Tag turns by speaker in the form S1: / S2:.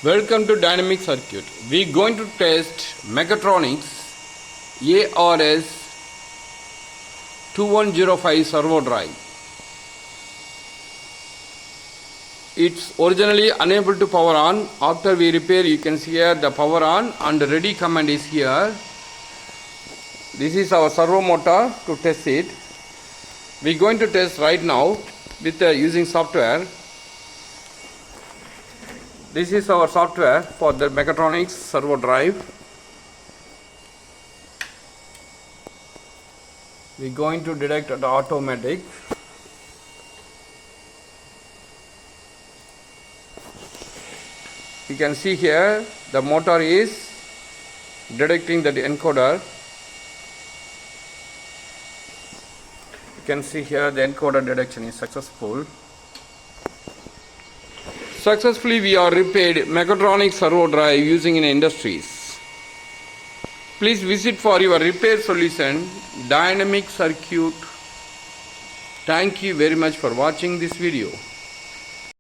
S1: Welcome to Dynamic Circuit. We are going to test Metronix ARS 2105 servo drive. It's originally unable to power on. After we repair, you can see here the power on and the ready command is here. This is our servo motor to test it. We are going to test right now with using software. This is our software for the Metronix servo drive. We are going to detect the automatic. You can see here the motor is detecting the encoder. You can see here the encoder detection is successful. Successfully we are repaired Metronix servo drive using in industries. Please visit for your repair solution Dynamic Circuit. Thank you very much for watching this video.